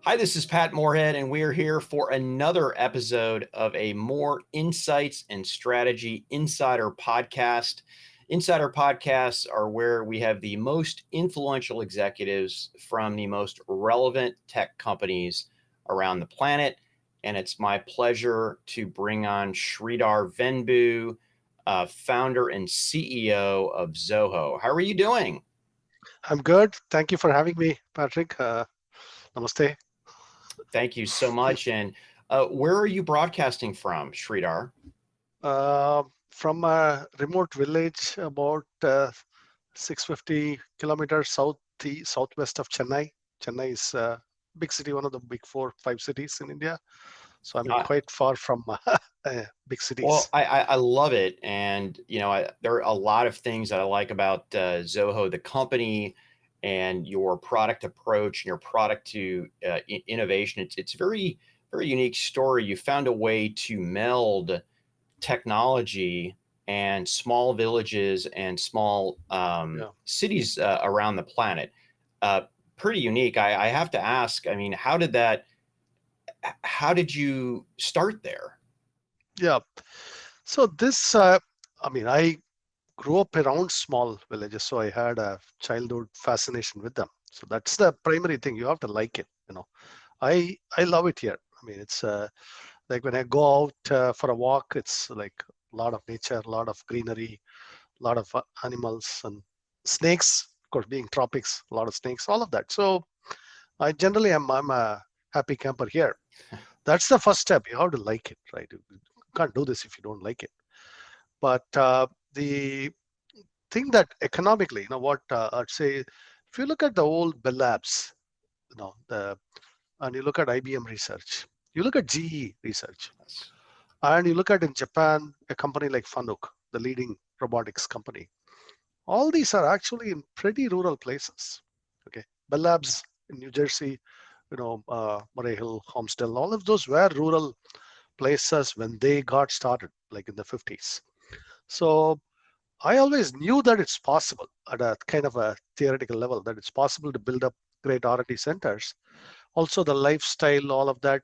Hi, this is Pat Moorhead, and we are here for another episode of a More Insights and Strategy Insider podcast. Insider podcasts are where we have the most influential executives from the most relevant tech companies around the planet. And it's my pleasure to bring on Sridhar Vembu, founder and CEO of Zoho. How are you doing? I'm good. Thank you for having me, Patrick. Namaste. Thank you so much. And where are you broadcasting from, Sridhar? From a remote village about 650 kilometers southwest of Chennai. Chennai is a big city, one of the big four, five cities in India. So I'm Uh, quite far from big well, cities. I love it, and there are a lot of things that I like about Zoho, the company, and your product approach and your product to innovation. It's very unique story. You found a way to meld technology and small villages and small Yeah. cities around the planet. Uh, Pretty unique. I have to ask. I mean, How did you start there? Yeah. So I grew up around small villages, so I had a childhood fascination with them. So that's the primary thing. You have to like it. I love it here. I mean, it's like when I go out for a walk, it's like a lot of nature, a lot of greenery, a lot of animals and snakes. Of course, being tropics, a lot of snakes, all of that. So I generally I'm a happy camper here. That's the first step. You have to like it, right? You can't do this if you don't like it. But the thing that economically, what I'd say, if you look at the old Bell Labs, and you look at IBM research, you look at GE research, Yes. and you look at in Japan a company like Fanuc, the leading robotics company. All these are actually in pretty rural places. Okay, Bell Labs in New Jersey, Murray Hill, Homestead, all of those were rural places when they got started, like in the 50s. So I always knew that it's possible at a kind of a theoretical level that it's possible to build up great R&D centers. Also, the lifestyle, all of that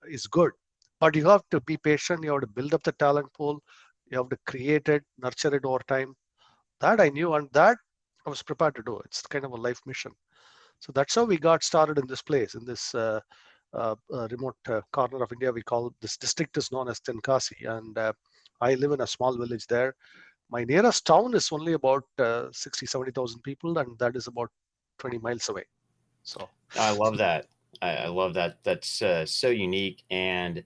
is good, but you have to be patient. You have to build up the talent pool. You have to create it, nurture it over time. That I knew, and that I was prepared to do. It's kind of a life mission. So that's how we got started in this place, in this remote corner of India. We call this district is known as Tenkasi, and I live in a small village there. My nearest town is only about 60, 70,000 people, and that is about 20 miles away. So, I love that. I love that. That's so unique, and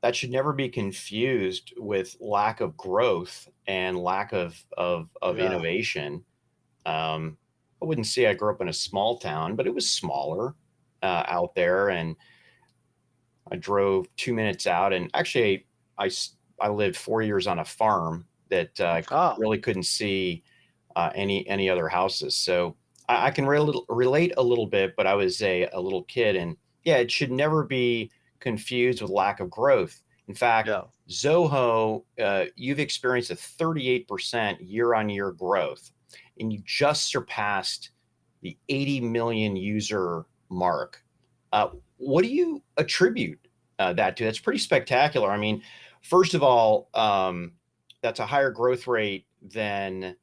that should never be confused with lack of growth and lack of yeah. innovation. I wouldn't say I grew up in a small town, but it was smaller out there, and I drove 2 minutes out. And actually, I I lived 4 years on a farm that Ah, really couldn't see any other houses. So I can relate a little bit, but I was a little kid, and yeah, it should never be confused with lack of growth. In fact, yeah. Zoho, you've experienced a 38% year-on-year growth, and you just surpassed the 80 million user mark. What do you attribute that to? That's pretty spectacular. I mean, first of all, that's a higher growth rate than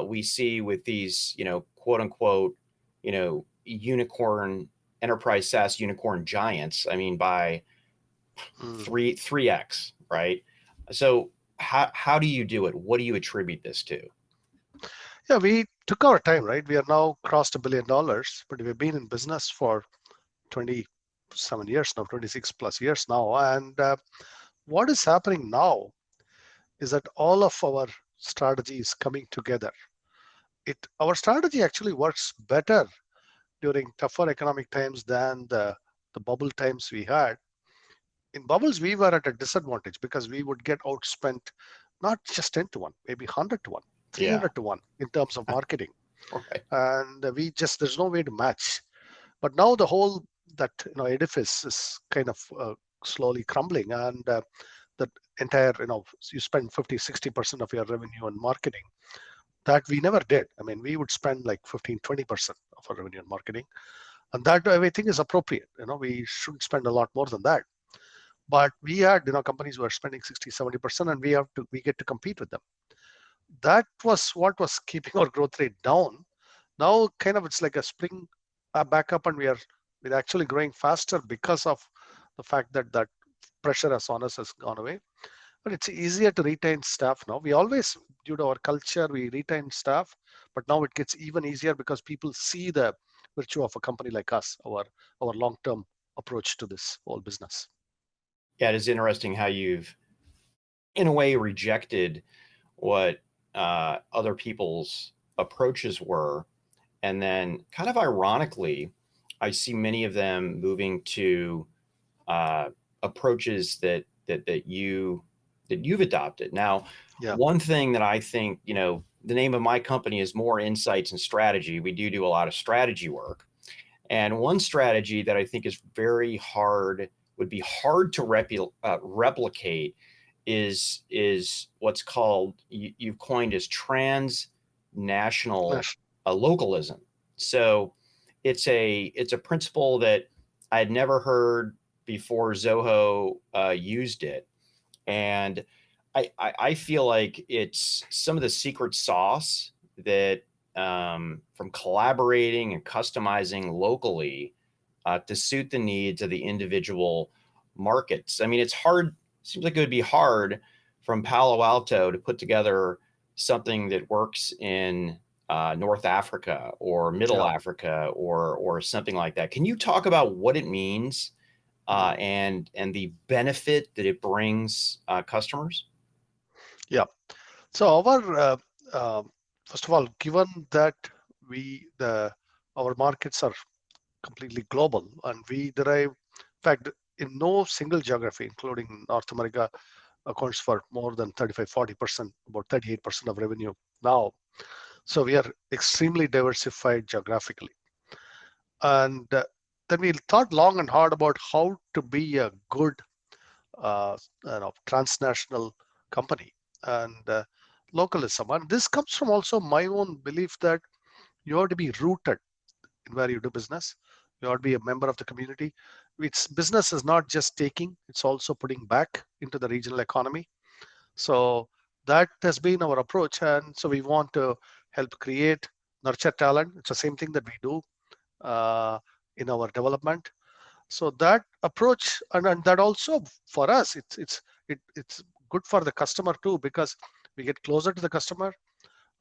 we see with these, quote unquote, unicorn enterprise SaaS unicorn giants. I mean, by Mm. three x, right? So how do you do it? What do you attribute this to? Yeah, we took our time, right? We are now crossed $1 billion, but we've been in business for 27 years now, 26 plus years now. And what is happening now is that all of our strategy is coming together. Our strategy actually works better during tougher economic times than the bubble times we had. In bubbles, we were at a disadvantage because we would get outspent not just 10 to 1, maybe 100 to 1, Yeah. 300 to 1 in terms of marketing. Right. And there's no way to match. But now the whole that edifice is kind of slowly crumbling, and that entire you spend 50-60% of your revenue on marketing that we never did. I mean, we would spend like 15-20% of our revenue on marketing. and that I think is appropriate. We shouldn't spend a lot more than that. But we had companies who are spending 60-70%, and we get to compete with them. That was what was keeping our growth rate down. Now kind of it's like a spring back up, and we're actually growing faster because of the fact that that pressure on us has gone away. But it's easier to retain staff now. We always, due to our culture, we retain staff, but now it gets even easier because people see the virtue of a company like us, our long-term approach to this whole business. Yeah, it is interesting how you've, in a way, rejected what other people's approaches were. And then, kind of ironically, I see many of them moving to approaches that you've adopted. Now, Yeah, one thing that I think, the name of my company is More Insights and Strategy. We do a lot of strategy work. And one strategy that I think is would be hard to replicate is what's called, you've coined as transnational Nash. localism. So it's a principle that I had never heard before Zoho used it, and I feel like it's some of the secret sauce that, from collaborating and customizing locally to suit the needs of the individual markets. I mean, it's hard. Seems like it would be hard from Palo Alto to put together something that works in North Africa or Middle Yeah. Africa or something like that. Can you talk about what it means Mhm. and the benefit that it brings customers? Yeah. So uh, first of all, given that our markets are completely global, and we derive, in fact, in no single geography, including North America, accounts for more than 35-40%, about 38% of revenue now. So we are extremely diversified geographically. And then we thought long and hard about how to be a good uh, transnational company and localism. And this comes from also my own belief that you have to be rooted in where you do business. You ought to be a member of the community. It's business is not just taking; it's also putting back into the regional economy. So that has been our approach, and so we want to help create, nurture talent. It's the same thing that we do uh, in our development. So that approach, and that also for us, it's good for the customer too, because we get closer to the customer.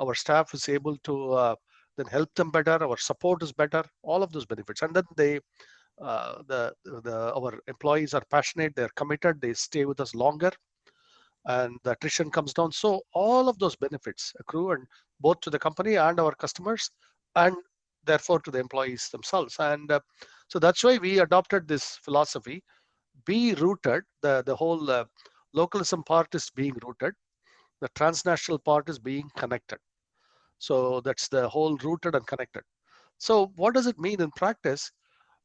Our staff is able to then help them better. Our support is better. All of those benefits, and then our employees are passionate. They're committed. They stay with us longer, and the attrition comes down. So all of those benefits accrue, and both to the company and our customers, and therefore to the employees themselves. And so that's why we adopted this philosophy: be rooted. The whole localism part is being rooted. The transnational part is being connected. So that's the whole rooted and connected. So what does it mean in practice?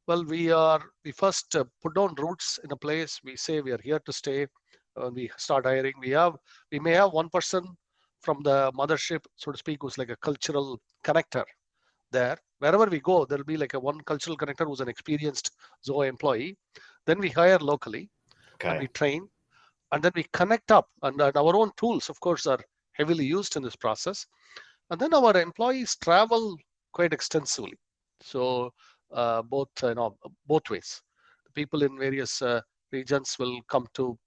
Well, we first put down roots in a place. We say we are here to stay. When we start hiring, we may have one person from the mothership, so to speak, who's like a cultural connector there. Wherever we go, there'll be like a one cultural connector who's an experienced Zoho employee. Then we hire locally and we Okay. train, and then we connect up. And our own tools, of course, are heavily used in this process. And then our employees travel quite extensively. So both ways. People in various regions will come to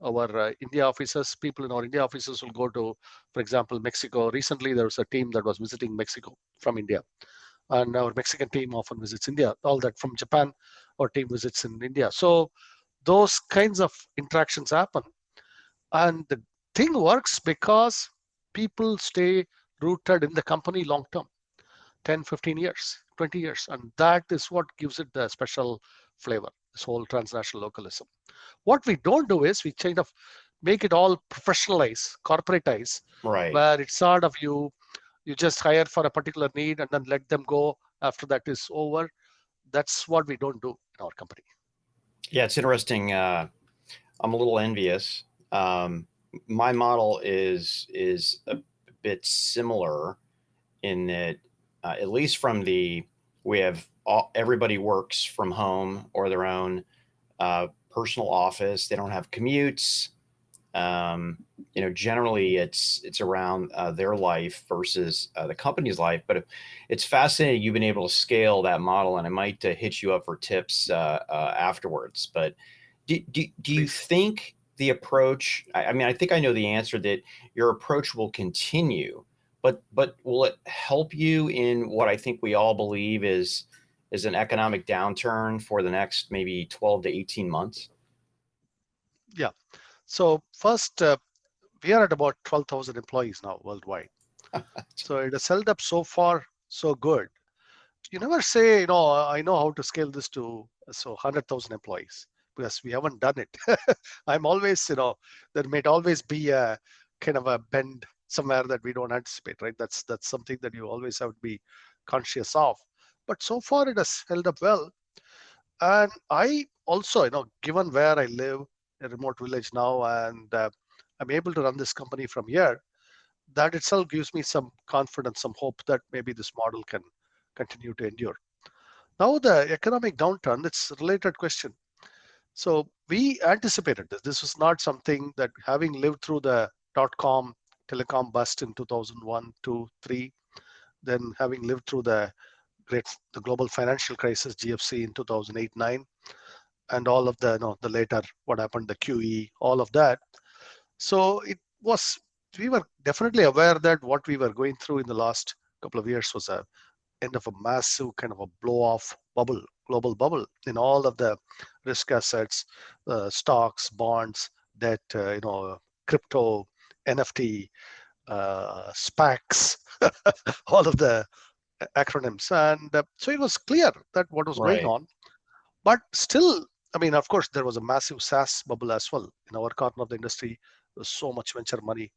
our India offices. People in our India offices will go to, for example, Mexico. Recently, there was a team that was visiting Mexico from India, and our Mexican team often visits India. All that from Japan, our team visits in India. So those kinds of interactions happen, and the thing works because people stay rooted in the company long term, 10, 15 years, 20 years. And that is what gives it the special flavor, this whole transnational localism. What we don't do is we kind of make it all professionalize, corporatize, Right. where it's sort of you just hire for a particular need and then let them go after that is over. That's what we don't do in our company. Yeah, it's interesting. I'm a little envious. My model is a bit similar in that, at least from the we have everybody works from home or their own personal office. They don't have commutes. Um, generally it's around their life versus the company's life. But it's fascinating you've been able to scale that model, and I might hit you up for tips afterwards. But do you Please. think the approach? I mean, I think I know the answer, that your approach will continue, but will it help you in what I think we all believe is an economic downturn for the next maybe 12 to 18 months? Yeah. So first, we are at about 12,000 employees now worldwide. So it has held up so far so good. You never say, I know how to scale this to 100,000 employees, because we haven't done it. I'm always, there might always be a kind of a bend somewhere that we don't anticipate, right? That's something that you always have to be conscious of. But so far it has held up well. And I also, given where I live, a remote village now, and I'm able to run this company from here, that itself gives me some confidence, some hope that maybe this model can continue to endure. Now, the economic downturn, it's a related question. So we anticipated this. This was not something that, having lived through the dot-com telecom bust in 2001, 2, 3, then having lived through the global financial crisis, GFC, in 2008, 9, and all of the later, what happened, the QE, all of that. So we were definitely aware that what we were going through in the last couple of years was a end of a massive kind of a blow off bubble, global bubble, in all of the risk assets, stocks, bonds, debt, crypto, NFT, SPACs, all of the acronyms. And so it was clear that what was going Right. on. But still, I mean, of course, there was a massive SaaS bubble as well in our corner of the industry. There was so much venture money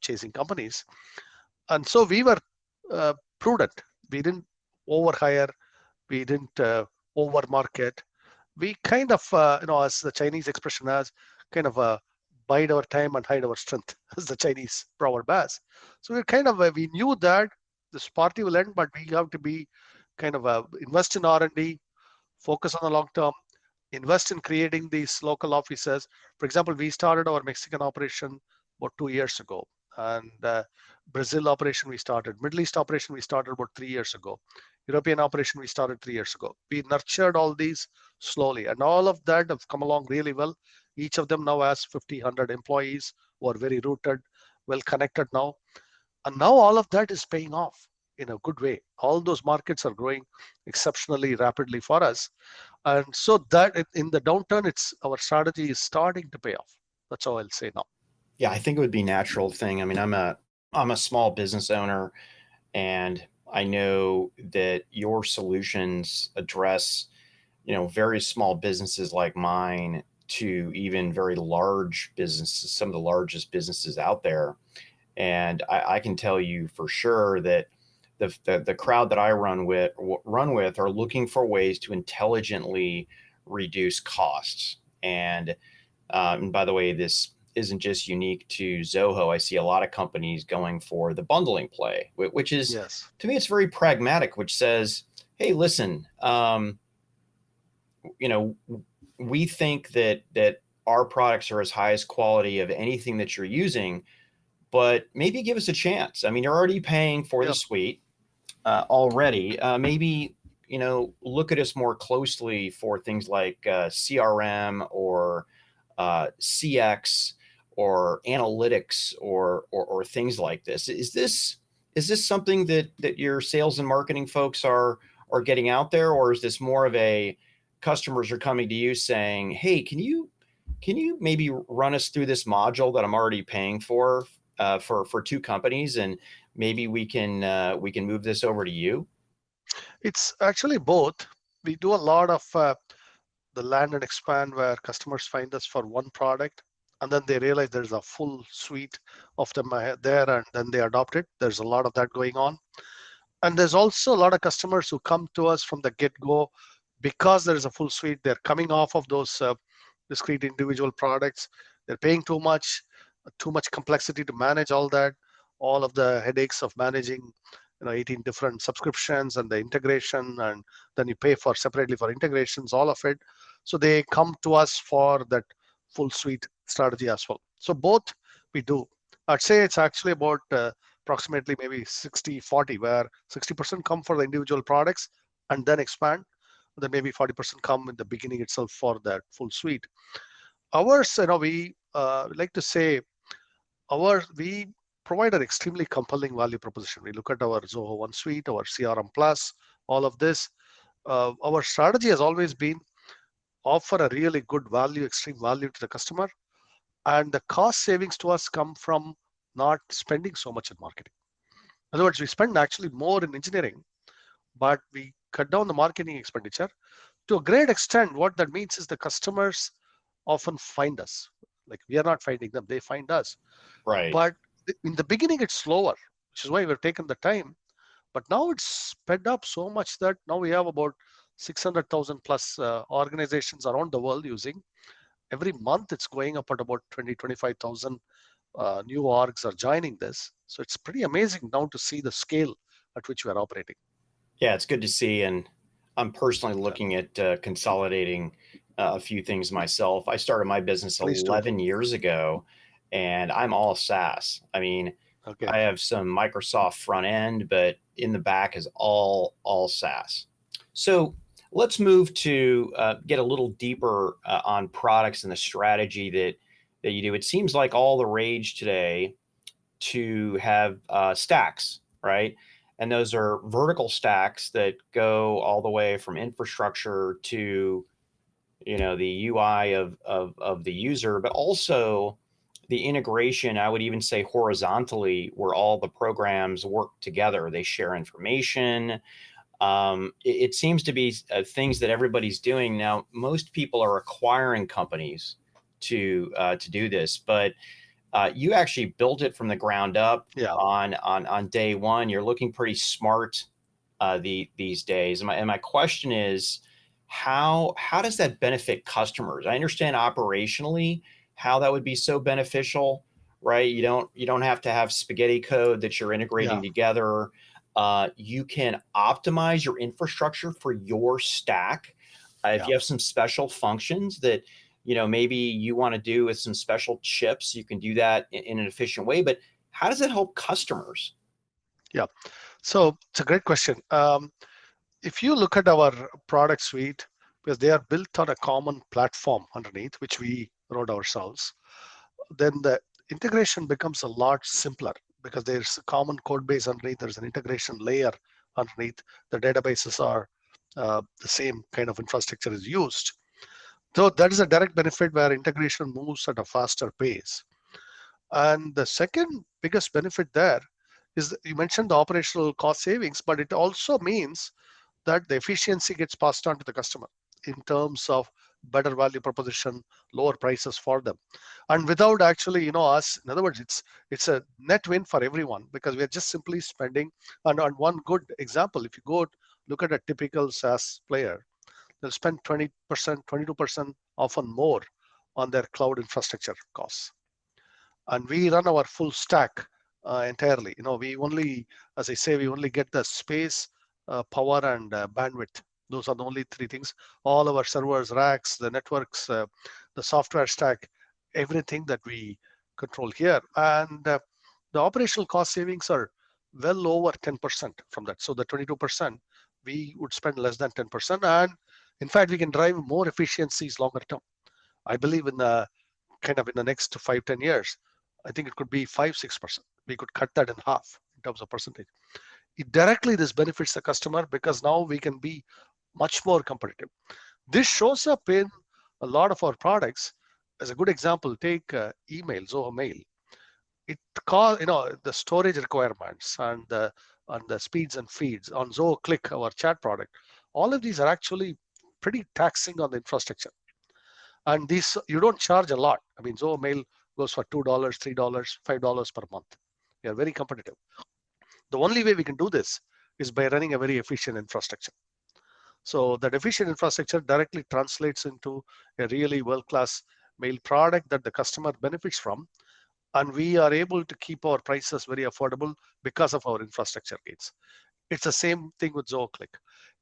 chasing companies, and so we were prudent. We didn't overhire. We didn't overmarket. We kind of, as the Chinese expression has, kind of bide our time and hide our strength, as the Chinese proverb has. So we knew that this party will end, but we have to be kind of invest in R&D, focus on the long term, invest in creating these local offices. For example, we started our Mexican operation about 2 years ago, and Brazil operation we started, Middle East operation we started about 3 years ago, European operation we started 3 years ago. We nurtured all these slowly, and all of that have come along really well. Each of them now has 50, 100 employees who are very rooted, well connected now. And now all of that is paying off in a good way. All those markets are growing exceptionally rapidly for us. And so that in the downturn, it's our strategy is starting to pay off. That's all I'll say now. Yeah, I think it would be a natural thing. I mean, I'm a small business owner, and I know that your solutions address, very small businesses like mine to even very large businesses, some of the largest businesses out there. And I can tell you for sure that the crowd that I run with are looking for ways to intelligently reduce costs. And by the way, this isn't just unique to Zoho. I see a lot of companies going for the bundling play, which is, Yes. to me, it's very pragmatic, which says, hey, listen, you know, we think that our products are as highest quality of anything that you're using, but maybe give us a chance. I mean, you're already paying for the Yep. suite already. Maybe look at us more closely for things like CRM or CX or analytics or things like this. Is this something that your sales and marketing folks are getting out there, or is this more of a customers are coming to you saying, "Hey, can you maybe run us through this module that I'm already paying for two companies, and maybe we can move this over to you?" It's actually both. We do a lot of the land and expand, where customers find us for one product, and then they realize there's a full suite of them there, and then they adopt it. There's a lot of that going on. And there's also a lot of customers who come to us from the get-go because there is a full suite. They're coming off of those discrete individual products. They're paying too much complexity to manage all that, all of the headaches of managing 18 different subscriptions and the integration, and then you pay for separately for integrations, all of it. So they come to us for that full suite strategy as well. So both we do. I'd say it's actually about approximately maybe 60-40, where 60% come for the individual products and then expand. Then maybe 40% come in the beginning itself for that full suite. Ours, we like to say we provide an extremely compelling value proposition. We look at our Zoho One Suite, our CRM Plus, all of this. Our strategy has always been offer a really good value, extreme value to the customer, and the cost savings to us come from not spending so much in marketing. In other words, we spend actually more in engineering, but we cut down the marketing expenditure. To a great extent, what that means is the customers often find us. Like, we are not finding them, they find us. Right. But in the beginning, it's slower, which is why we've taken the time. But now it's sped up so much that now we have about 600,000 plus organizations around the world using. Every month, it's going up at about 20, 25,000 new orgs are joining this. So it's pretty amazing now to see the scale at which we are operating. Yeah, it's good to see. And I'm personally Yeah, looking at consolidating a few things myself. I started my business please do. 11 years ago, and I'm all SaaS. I mean, Okay. I have some Microsoft front end, but in the back is all SaaS. So let's move to get a little deeper on products and the strategy that you do. It seems like all the rage today to have stacks, right? And those are vertical stacks that go all the way from infrastructure to the UI of the user, but also the integration. I would even say horizontally, where all the programs work together. They share information. It seems to be things that everybody's doing now. Most people are acquiring companies to do this, but you actually built it from the ground up Yeah. on day one. You're looking pretty smart these days. And my question is, how does that benefit customers? I understand operationally how that would be so beneficial, right? You don't have to have spaghetti code that you're integrating Yeah. together. You can optimize your infrastructure for your stack. If Yeah. you have some special functions that maybe you want to do with some special chips, you can do that in an efficient way. But how does it help customers? Yeah. So it's a great question. If you look at our product suite, because they are built on a common platform underneath, which we wrote ourselves, then the integration becomes a lot simpler because there's a common code base underneath. There's an integration layer underneath. The databases are the same kind of infrastructure is used. So that is a direct benefit where integration moves at a faster pace. And the second biggest benefit there is that you mentioned the operational cost savings, but it also means that the efficiency gets passed on to the customer in terms of better value proposition, lower prices for them, and without actually, us. In other words, it's a net win for everyone because we are just simply spending. And on one good example, if you go look at a typical SaaS player, they'll spend 20%, 22%, often more on their cloud infrastructure costs, and we run our full stack entirely. We only, as I say, we only get the space, power, and bandwidth. Those are the only three things. All our servers, racks, the networks, the software stack, everything that we control here. And the operational cost savings are well over 10% from that. So the 22%, we would spend less than 10%. And in fact, we can drive more efficiencies longer term. I believe in the kind of in the next 5-10 years, I think it could be 5-6%. We could cut that in half in terms of percentage. It directly this benefits the customer because now we can be much more competitive. This shows up in a lot of our products. As a good example, take email, Zoho Mail. It call the storage requirements and the speeds and feeds on Zoho Click, our chat product. All of these are actually pretty taxing on the infrastructure. And these you don't charge a lot. I mean, Zoho Mail goes for $2, $3, $5 per month. We are very competitive. The only way we can do this is by running a very efficient infrastructure. So that efficient infrastructure directly translates into a really world-class mail product that the customer benefits from. and we are able to keep our prices very affordable because of our infrastructure gains. It's the same thing with ZoClick.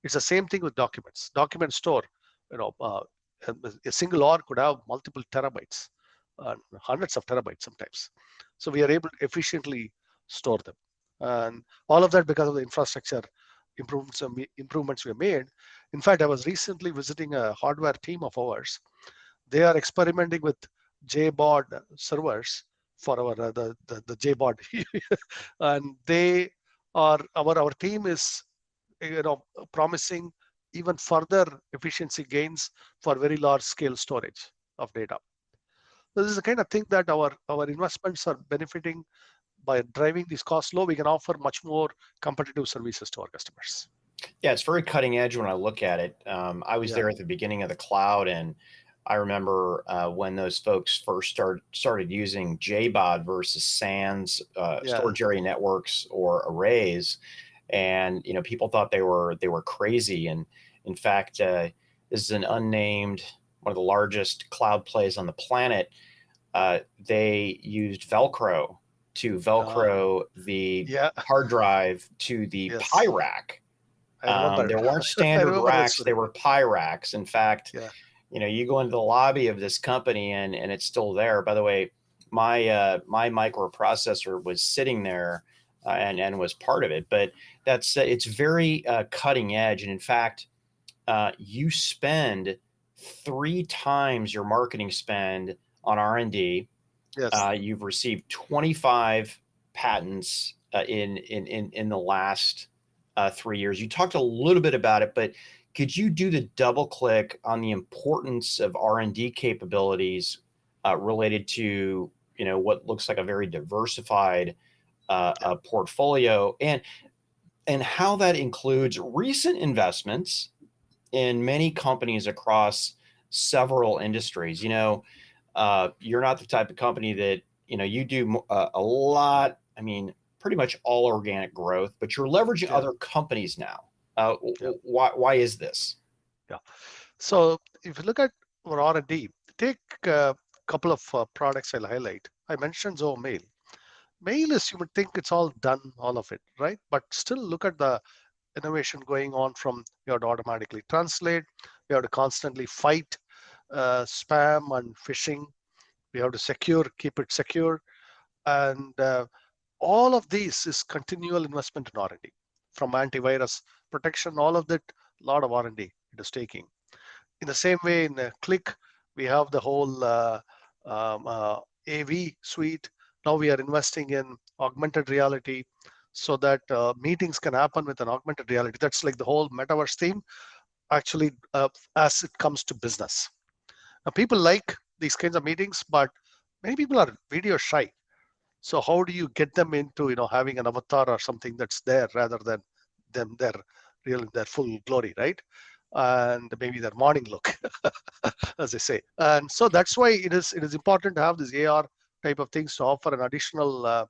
It's the same thing with documents. Document store, you know, a single R could have multiple terabytes, hundreds of terabytes sometimes. So we are able to efficiently store them, and all of that because of the infrastructure improvements we have made. In fact, I was recently visiting a hardware team of ours. They are experimenting with JBOD servers for our the JBOD, and they are our team is promising even further efficiency gains for very large scale storage of data. So this is the kind of thing that our investments are benefiting by driving these costs low. We can offer much more competitive services to our customers. Yeah, it's very cutting edge when I look at it. I was Yeah, there at the beginning of the cloud, and I remember when those folks first started using JBOD versus SANs, yeah, storage area networks or arrays, and people thought they were crazy. And in fact, this is an unnamed, one of the largest cloud plays on the planet. They used Velcro to uh, Velcro the yeah, hard drive to the Pi yes, rack. I remember. There weren't I standard remember that racks; they story. were Pi racks. In fact, Yeah, you go into the lobby of this company and it's still there. By the way, my microprocessor was sitting there and was part of it. But that's it's very cutting edge. And in fact, you spend 3 times your marketing spend on R&D. yes. You've received 25 patents in the last 3 years. You talked a little bit about it, but could you do the double click on the importance of R&D capabilities related to what looks like a very diversified portfolio, and how that includes recent investments in many companies across several industries? You're not the type of company that you do a lot. I mean, pretty much all organic growth, but you're leveraging Yeah, other companies now. yeah, Why is this? yeah. So if you look at our R&D, take a couple of products I'll highlight. I mentioned Zoho Mail. Mail is, you would think it's all done, all of it, right? But still look at the innovation going on from you have to automatically translate, you have to constantly fight spam and phishing, we have to keep it secure, and all of these is continual investment in R&D, from antivirus protection, all of that, a lot of R&D it is taking. In the same way, in Click, we have the whole AV suite. Now we are investing in augmented reality so that meetings can happen with an augmented reality. That's like the whole metaverse theme, actually, as it comes to business. Now, people like these kinds of meetings, but many people are video shy. So how do you get them into having an avatar or something that's there rather than them their full glory, right? And maybe their morning look, as they say. And so that's why it is important to have this AR type of things to offer an additional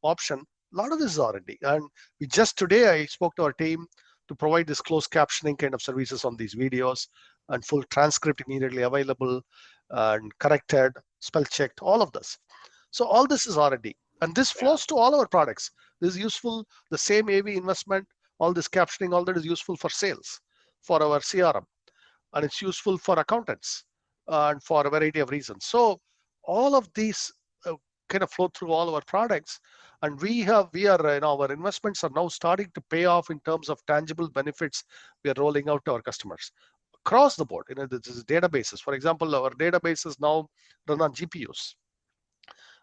option. A lot of this is R&D, and we just today I spoke to our team to provide this closed captioning kind of services on these videos, and full transcript immediately available, and corrected, spell checked, all of this. So all this is R&D, and this Yeah, flows to all our products. This is useful. The same AV investment, all this captioning, all that is useful for sales, for our CRM, and it's useful for accountants, and for a variety of reasons. So all of these kind of flow through all our products, and our investments are now starting to pay off in terms of tangible benefits we are rolling out to our customers across the board. This is databases. For example, our databases now run on GPUs,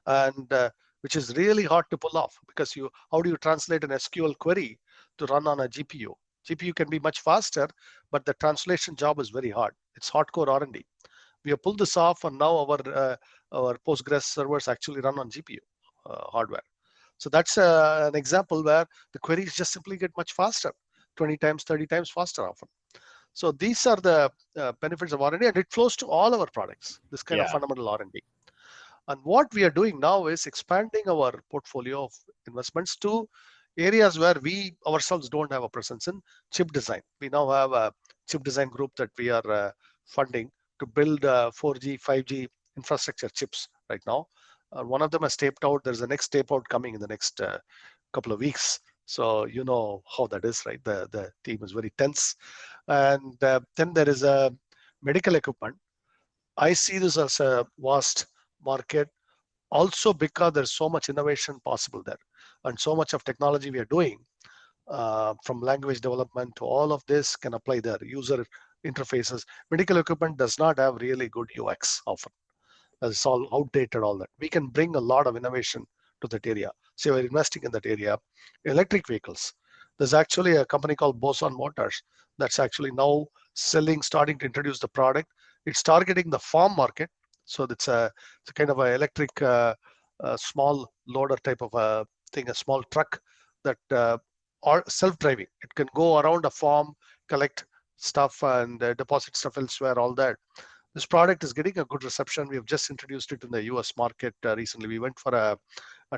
and which is really hard to pull off, because how do you translate an SQL query to run on a GPU? GPU can be much faster, but the translation job is very hard. It's hardcore R&D. We have pulled this off, and now our Postgres servers actually run on GPU hardware. So that's an example where the queries just simply get much faster, 20 times, 30 times faster often. So these are the benefits of R&D, and it flows to all our products, this kind of yeah, fundamental R&D. And what we are doing now is expanding our portfolio of investments to areas where we ourselves don't have a presence in. Chip design. We now have a chip design group that we are funding to build 4G, 5G infrastructure chips right now. One of them has taped out. There's a next tape out coming in the next couple of weeks. So you know how that is, right? The team is very tense. And then there is a medical equipment. I see this as a vast market also because there's so much innovation possible there and so much of technology we are doing, from language development to all of this can apply there. User interfaces. Medical equipment does not have really good UX often. It's all outdated, all that. We can bring a lot of innovation to that area. So we're investing in that area. Electric vehicles. There's actually a company called Boson Motors that's actually now selling, starting to introduce the product. It's targeting the farm market. So it's a kind of an electric small loader type of a thing, a small truck that are self-driving. It can go around a farm, collect stuff and deposit stuff elsewhere, all that. This product is getting a good reception. We have just introduced it in the US market recently. We went for a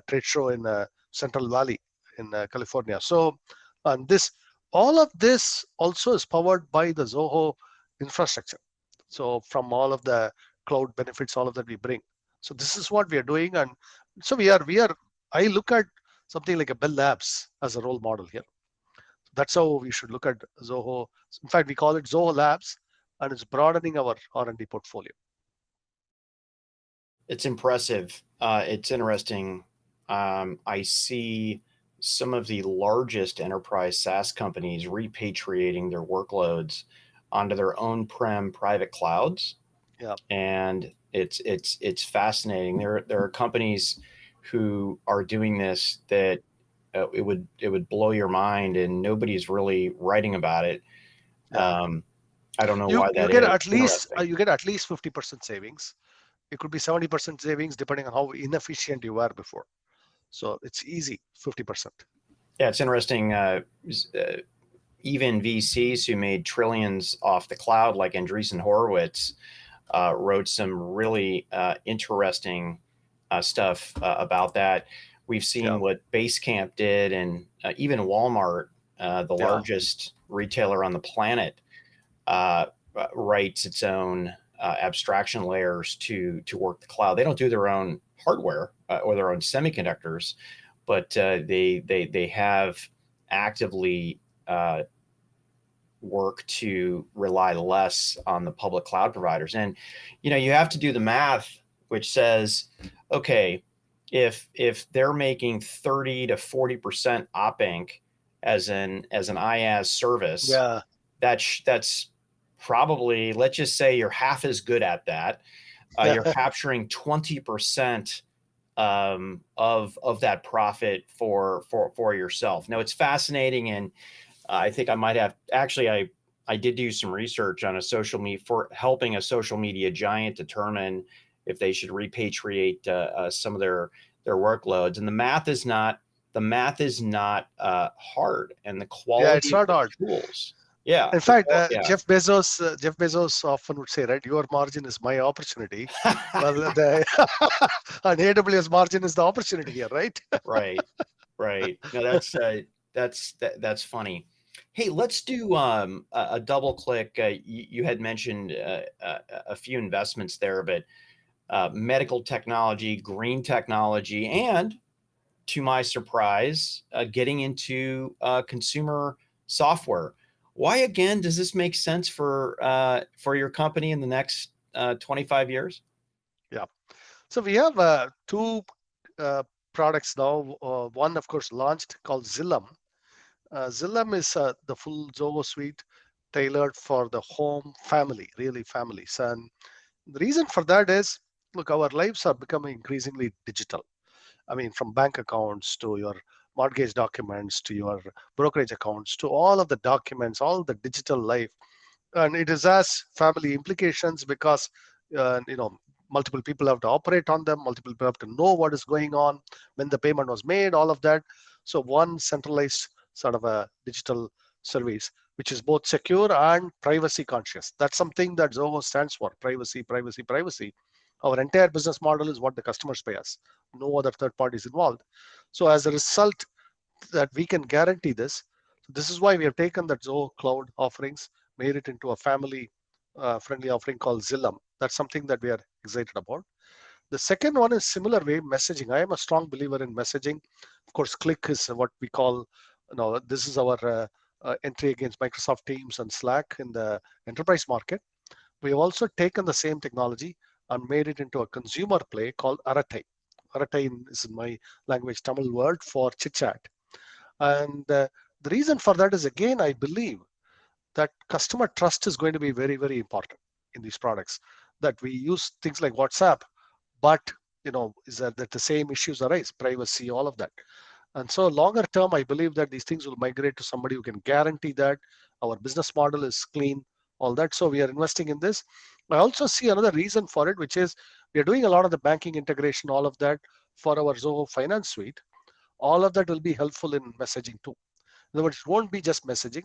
trade show in Central Valley in California. So, and this, all of this also is powered by the Zoho infrastructure. So from all of the cloud benefits, all of that we bring. So this is what we are doing. And so I look at something like a Bell Labs as a role model here. That's how we should look at Zoho. In fact, we call it Zoho Labs, and it's broadening our R&D portfolio. It's impressive. It's interesting. I see some of the largest enterprise SaaS companies repatriating their workloads onto their own prem private clouds, Yeah, and it's fascinating. There are companies who are doing this that it would blow your mind, and nobody's really writing about it. yeah. Um, I don't know You why you that get is. at least Interesting. 50% savings. It could be 70% savings depending on how inefficient you were before. So it's easy, 50%. Yeah, it's interesting. Even VCs who made trillions off the cloud, like Andreessen Horowitz, wrote some really interesting stuff about that. We've Yeah, seen what Basecamp did, and even Walmart, the yeah, largest retailer on the planet, uh, writes its own abstraction layers to work the cloud. They don't do their own hardware or their own semiconductors, but they have actively work to rely less on the public cloud providers. And you have to do the math, which says, okay, if they're making 30 to 40% op-inc as an IaaS service, yeah, that's probably, let's just say you're half as good at that. You're capturing 20% of that profit for yourself. Now it's fascinating, and I think I might have actually I did do some research on a social media for helping a social media giant determine if they should repatriate some of their workloads, and the math is not hard, and the yeah. It's quality of not the hard. tools. Yeah, In fact, yeah. Jeff Bezos often would say, right, your margin is my opportunity. Well, the and AWS margin is the opportunity here, right? Right, right. No, that's funny. Hey, let's do a double click. You had mentioned a few investments there, but medical technology, green technology, and to my surprise, getting into consumer software. Why again does this make sense for your company in the next 25 years? Yeah. So we have two uh, products now. One, of course, launched called Zillam. Zillam is the full Zoho suite tailored for the home family, really families. And the reason for that is, look, our lives are becoming increasingly digital. I mean, from bank accounts to your mortgage documents to your brokerage accounts to all of the documents, all the digital life. And it is as family implications because, multiple people have to operate on them, multiple people have to know what is going on, when the payment was made, all of that. So one centralized sort of a digital service, which is both secure and privacy conscious. That's something that Zoho stands for: privacy, privacy, privacy. Our entire business model is what the customers pay us. No other third parties involved. So as a result, that we can guarantee this. So this is why we have taken that Zoho Cloud offerings, made it into a family friendly offering called Zillam. That's something that we are excited about. The second one is similar way, messaging. I am a strong believer in messaging. Of course, Click is what we call, this is our entry against Microsoft Teams and Slack in the enterprise market. We have also taken the same technology and made it into a consumer play called Aratai. Aratai is in my language Tamil word for chit chat. And the reason for that is, again, I believe that customer trust is going to be very, very important in these products. That we use things like WhatsApp, but is that the same issues arise, privacy, all of that. And so longer term, I believe that these things will migrate to somebody who can guarantee that our business model is clean, all that. So we are investing in this. I also see another reason for it, which is we are doing a lot of the banking integration, all of that for our Zoho Finance Suite. All of that will be helpful in messaging too. In other words, it won't be just messaging.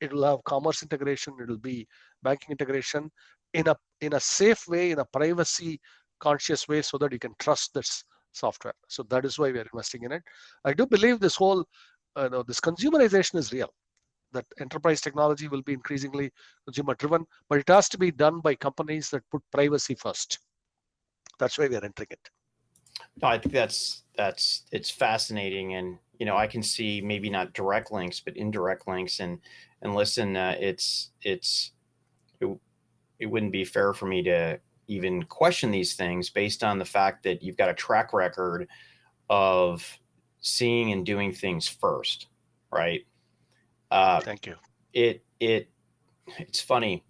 It will have commerce integration. It will be banking integration in a safe way, in a privacy conscious way, so that you can trust this software. So that is why we are investing in it. I do believe this whole this consumerization is real. That enterprise technology will be increasingly consumer driven, but it has to be done by companies that put privacy first. That's why we are entering it. No, I think it's fascinating, and I can see maybe not direct links, but indirect links, and listen, it wouldn't be fair for me to even question these things based on the fact that you've got a track record of seeing and doing things first, right? Thank you. It's funny.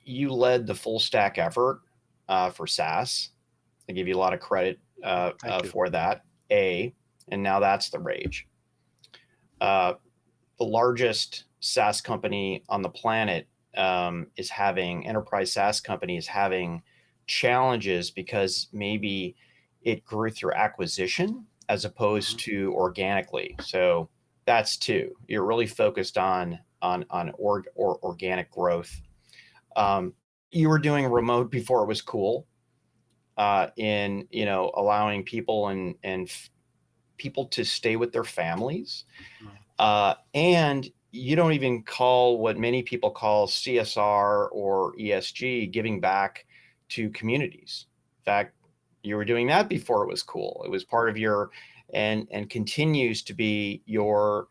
You led the full stack effort for SaaS. I give you a lot of credit for that. And now that's the rage. The largest SaaS company on the planet enterprise SaaS company is having challenges because maybe it grew through acquisition as opposed to organically. So that's two. You're really focused on organic growth. You were doing remote before it was cool. In allowing people and people to stay with their families, and you don't even call what many people call CSR or ESG, giving back to communities. In fact, you were doing that before it was cool. It was part of your and continues to be your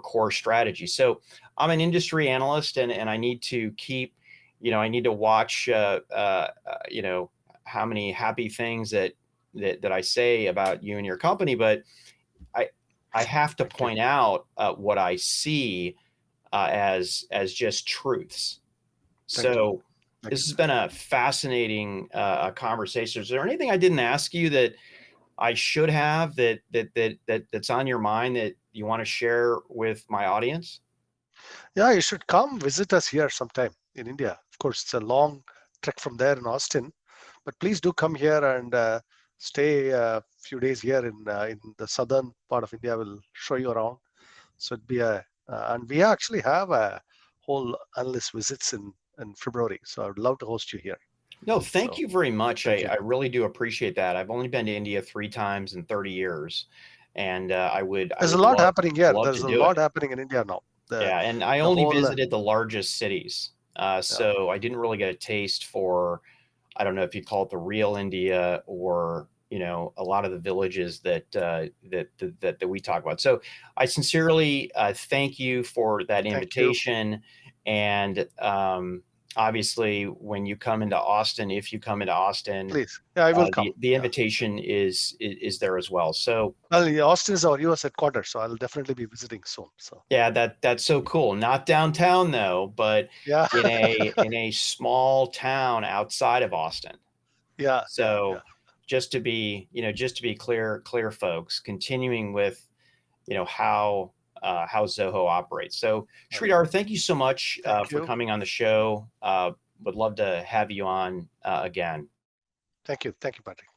core strategy. So I'm an industry analyst, and I need to keep, I need to watch, how many happy things that I say about you and your company, but I have to point out what I see as just truths. So this has been a fascinating conversation. Is there anything I didn't ask you that I should have that's on your mind that you want to share with my audience? Yeah, you should come visit us here sometime in India. Of course, it's a long trek from there in Austin, but please do come here and stay a few days here in the southern part of India. We'll show you around. So it'd be and we actually have a whole analyst visits in February. So I would love to host you here. No, thank you very much. I really do appreciate that. I've only been to India 3 times in 30 years, and There's a lot happening here. love There's to a do lot it. happening in India now. Yeah, and I The only whole visited the largest cities, so I didn't really get a taste for, I don't know if you call it the real India, or a lot of the villages that we talk about. So I sincerely thank you for that invitation, and obviously when you come into Austin, if you come into Austin, please, yeah, I will come. The invitation is there as well. So Austin is our US headquarters, so I'll definitely be visiting soon. So yeah, that's so cool. Not downtown though, but yeah, in a small town outside of Austin. Yeah. So just to be clear, folks, continuing with how Zoho operates. So Sridhar, thank you so much for coming on the show. Would love to have you on again. Thank you, Patrick.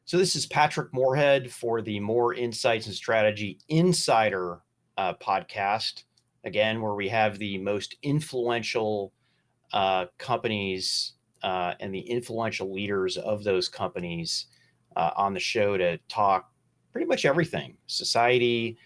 So this is Patrick Moorhead for the More Insights and Strategy Insider podcast, again, where we have the most influential companies and the influential leaders of those companies on the show to talk pretty much everything: society,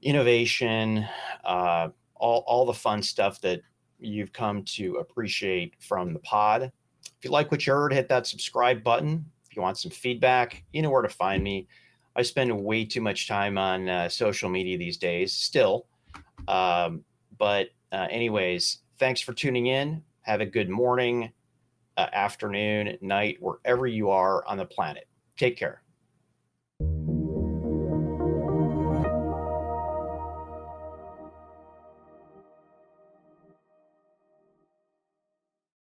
innovation, all the fun stuff that you've come to appreciate from the pod. If you like what you heard, hit that subscribe button. If you want some feedback, you know where to find me. I spend way too much time on social media these days still. But anyways, thanks for tuning in. Have a good morning, afternoon, night, wherever you are on the planet. Take care.